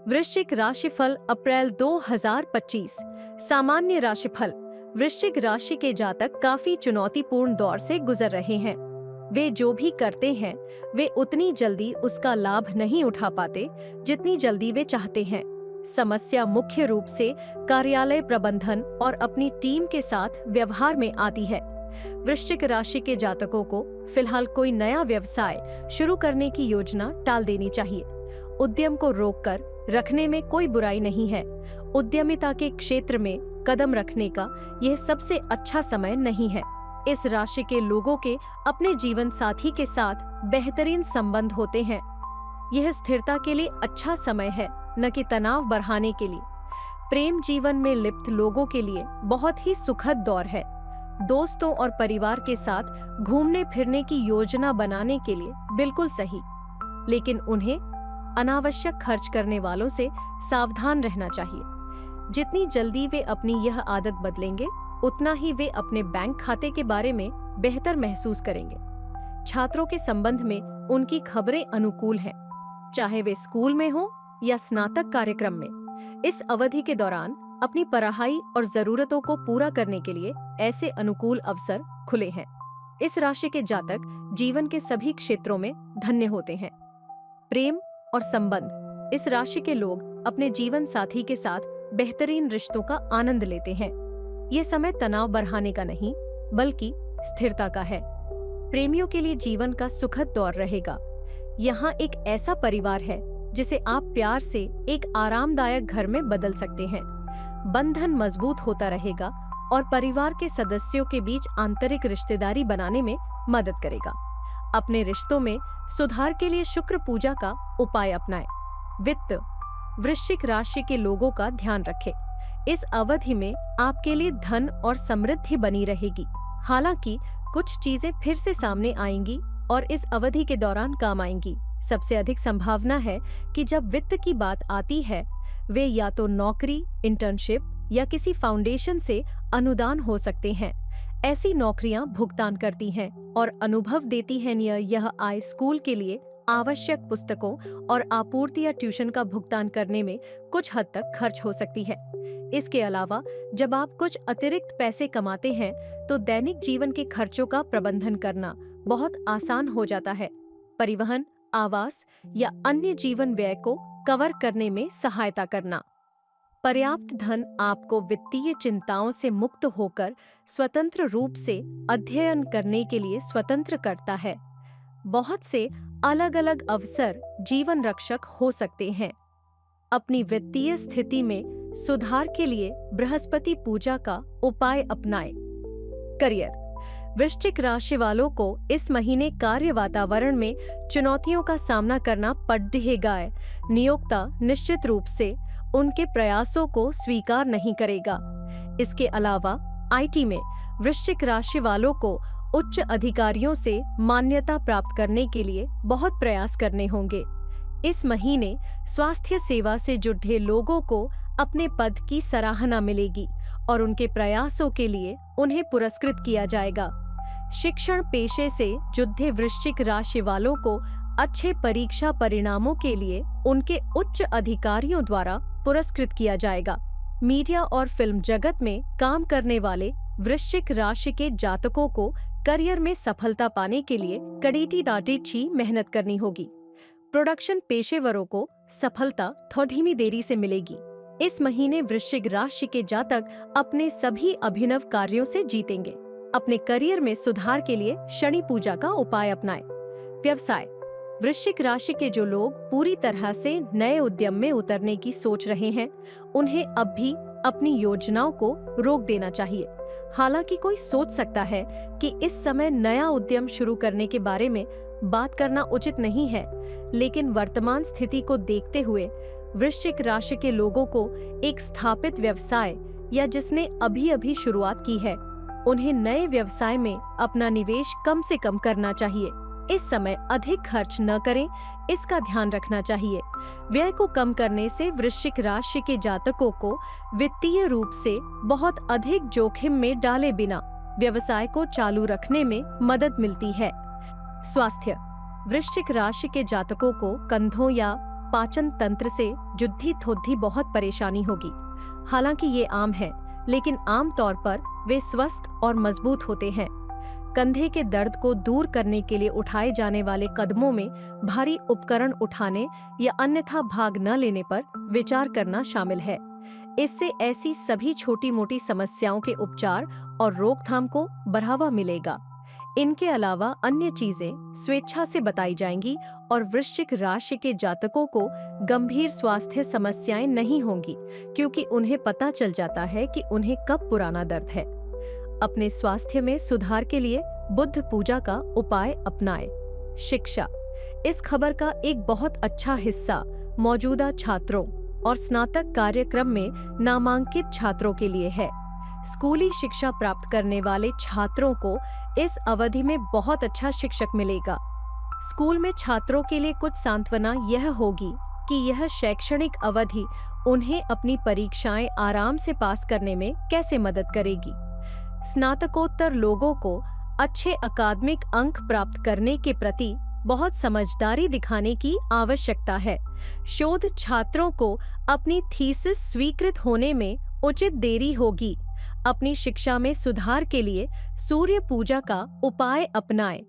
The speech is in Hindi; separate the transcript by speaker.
Speaker 1: वृश्चिक राशिफल अप्रैल 2025। सामान्य राशिफल। वृश्चिक राशि के जातक काफी चुनौतीपूर्ण दौर से गुजर रहे हैं। वे जो भी करते हैं वे उतनी जल्दी उसका लाभ नहीं उठा पाते जितनी जल्दी वे चाहते हैं। समस्या मुख्य रूप से कार्यालय प्रबंधन और अपनी टीम के साथ व्यवहार में आती है। वृश्चिक राशि के जातकों को फिलहाल कोई नया व्यवसाय शुरू करने की योजना टाल देनी चाहिए। उद्यम को रोककर रखने में कोई बुराई नहीं है। उद्यमिता के क्षेत्र में कदम रखने का यह सबसे अच्छा समय नहीं है। इस राशि के लोगों के अपने जीवन साथी के साथ बेहतरीन संबंध होते हैं। यह स्थिरता के लिए अच्छा समय है, न कि तनाव बढ़ाने के लिए। प्रेम जीवन में लिप्त लोगों के लिए बहुत ही सुखद दौर है। दोस्तों और परिवार के साथ घूमने फिरने की योजना बनाने के लिए बिल्कुल सही, लेकिन उन्हें अनावश्यक खर्च करने वालों से सावधान रहना चाहिए। जितनी जल्दी वे अपनी यह आदत बदलेंगे, उतना ही वे अपने बैंक खाते के बारे में बेहतर महसूस करेंगे। छात्रों के संबंध में उनकी खबरें अनुकूल हैं, चाहे वे स्कूल में हो या स्नातक कार्यक्रम में। इस अवधि के दौरान अपनी पढ़ाई और जरूरतों को पूरा करने के लिए ऐसे अनुकूल अवसर खुले हैं। इस राशि के जातक जीवन के सभी क्षेत्रों में धन्य होते हैं। प्रेम और संबंध। इस राशि के लोग अपने जीवन साथी के साथ बेहतरीन रिश्तों का आनंद लेते हैं। ये समय तनाव बढ़ाने का नहीं, बल्कि स्थिरता का है। प्रेमियों के लिए जीवन का सुखद दौर रहेगा। यहाँ एक ऐसा परिवार है जिसे आप प्यार से एक आरामदायक घर में बदल सकते हैं। बंधन मजबूत होता रहेगा और परिवार के सदस्यों के बीच आंतरिक रिश्तेदारी बनाने में मदद करेगा। अपने रिश्तों में सुधार के लिए शुक्र पूजा का उपाय अपनाएं। वित्त। वृश्चिक राशि के लोगों का ध्यान रखें। इस अवधि में आपके लिए धन और समृद्धि बनी रहेगी। हालांकि कुछ चीजें फिर से सामने आएंगी और इस अवधि के दौरान काम आएंगी। सबसे अधिक संभावना है कि जब वित्त की बात आती है, वे या तो नौकरी, इंटर्नशिप या किसी फाउंडेशन से अनुदान हो सकते हैं। ऐसी नौकरियां भुगतान करती हैं और अनुभव देती हैं। यह आय स्कूल के लिए आवश्यक पुस्तकों और आपूर्ति या ट्यूशन का भुगतान करने में कुछ हद तक खर्च हो सकती है। इसके अलावा जब आप कुछ अतिरिक्त पैसे कमाते हैं तो दैनिक जीवन के खर्चों का प्रबंधन करना बहुत आसान हो जाता है। परिवहन, आवास या अन्य जीवन व्यय को कवर करने में सहायता करना। पर्याप्त धन आपको वित्तीय चिंताओं से मुक्त होकर स्वतंत्र रूप से अध्ययन करने के लिए स्वतंत्र करता है। बहुत से अलग अलग अवसर जीवन रक्षक हो सकते हैं। अपनी वित्तीय स्थिति में सुधार के लिए बृहस्पति पूजा का उपाय अपनाएं। करियर। वृश्चिक राशि वालों को इस महीने कार्य वातावरण में चुनौतियों का सामना करना पड़ेगा। नियोक्ता निश्चित रूप से उनके प्रयासों को स्वीकार नहीं करेगा। इसके अलावा आईटी में वृश्चिक राशि वालों को उच्च अधिकारियों से मान्यता प्राप्त करने के लिए बहुत प्रयास करने होंगे। इस महीने स्वास्थ्य सेवा से जुड़े लोगों को अपने पद की सराहना मिलेगी और उनके प्रयासों के लिए उन्हें पुरस्कृत किया जाएगा। शिक्षण पेशे से जुड़े वृश्चिक राशि वालों को अच्छे परीक्षा परिणामों के लिए उनके उच्च अधिकारियों द्वारा पुरस्कृत किया जाएगा। मीडिया और फिल्म जगत में काम करने वाले वृश्चिक राशि के जातकों को करियर में सफलता पाने के लिए कड़ीटी डाटी मेहनत करनी होगी। प्रोडक्शन पेशेवरों को सफलता थोड़ी देरी से मिलेगी। इस महीने वृश्चिक राशि के जातक अपने सभी अभिनव कार्यों से जीतेंगे। अपने करियर में सुधार के लिए शनि पूजा का उपाय अपनाएं। व्यवसाय। वृश्चिक राशि के जो लोग पूरी तरह से नए उद्यम में उतरने की सोच रहे हैं, उन्हें अब भी अपनी योजनाओं को रोक देना चाहिए। हालांकि कोई सोच सकता है कि इस समय नया उद्यम शुरू करने के बारे में बात करना उचित नहीं है, लेकिन वर्तमान स्थिति को देखते हुए वृश्चिक राशि के लोगों को एक स्थापित व्यवसाय या जिसने अभी शुरुआत की है, उन्हें नए व्यवसाय में अपना निवेश कम से कम करना चाहिए। इस समय अधिक खर्च न करें, इसका ध्यान रखना चाहिए। व्यय को कम करने से वृश्चिक राशि के जातकों को वित्तीय रूप से बहुत अधिक जोखिम में डाले बिना व्यवसाय को चालू रखने में मदद मिलती है। स्वास्थ्य। वृश्चिक राशि के जातकों को कंधों या पाचन तंत्र से जुद्धी थोद्धी बहुत परेशानी होगी। हालांकि ये आम है, लेकिन आम तौर पर वे स्वस्थ और मजबूत होते हैं। कंधे के दर्द को दूर करने के लिए उठाए जाने वाले कदमों में भारी उपकरण उठाने या अन्यथा भाग न लेने पर विचार करना शामिल है। इससे ऐसी सभी छोटी मोटी समस्याओं के उपचार और रोकथाम को बढ़ावा मिलेगा। इनके अलावा अन्य चीजें स्वेच्छा से बताई जाएंगी और वृश्चिक राशि के जातकों को गंभीर स्वास्थ्य समस्याएं नहीं होंगी, क्योंकि उन्हें पता चल जाता है कि उन्हें कब पुराना दर्द है। अपने स्वास्थ्य में सुधार के लिए बुद्ध पूजा का उपाय अपनाएं। शिक्षा। इस खबर का एक बहुत अच्छा हिस्सा मौजूदा छात्रों और स्नातक कार्यक्रम में नामांकित छात्रों के लिए है। स्कूली शिक्षा प्राप्त करने वाले छात्रों को इस अवधि में बहुत अच्छा शिक्षक मिलेगा। स्कूल में छात्रों के लिए कुछ सांत्वना यह होगी कि यह शैक्षणिक अवधि उन्हें अपनी परीक्षाएं आराम से पास करने में कैसे मदद करेगी। स्नातकोत्तर लोगों को अच्छे अकादमिक अंक प्राप्त करने के प्रति बहुत समझदारी दिखाने की आवश्यकता है। शोध छात्रों को अपनी थीसिस स्वीकृत होने में उचित देरी होगी। अपनी शिक्षा में सुधार के लिए सूर्य पूजा का उपाय अपनाएं।